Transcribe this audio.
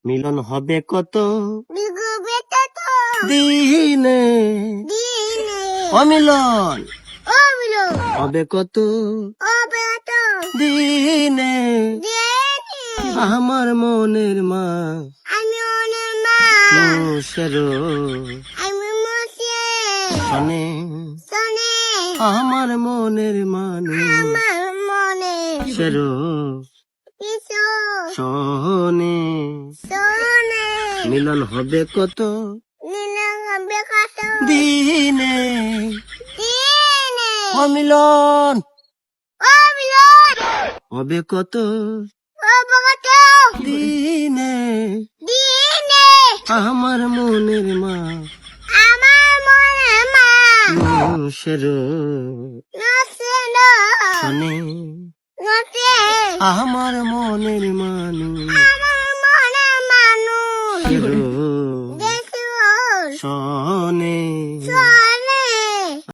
মিলন হবে কত বিগুবে তো দিনে, দিনে অমিলন ও বিলো হবে কত ও বেতো দিনে, দিনে আমার মনের মা আমি ওনের মা মুশেরো আমি মুছে শোনে, শোনে আমার মনের মানুষ আমার মনে শেরো কিছু শোনে। শোনে মিলন হবে কত নীলা হবে কত দিনে, দিনে অমিলন ও বিলো হবে কত ও বগত দিনে, দিনে আমার মনের মা আমার মনে মা মুশেরো নাচে না শোনে, নাচে আমার মনের মানুষ আমার মনে মানুষ শেরো দেখো শোনে।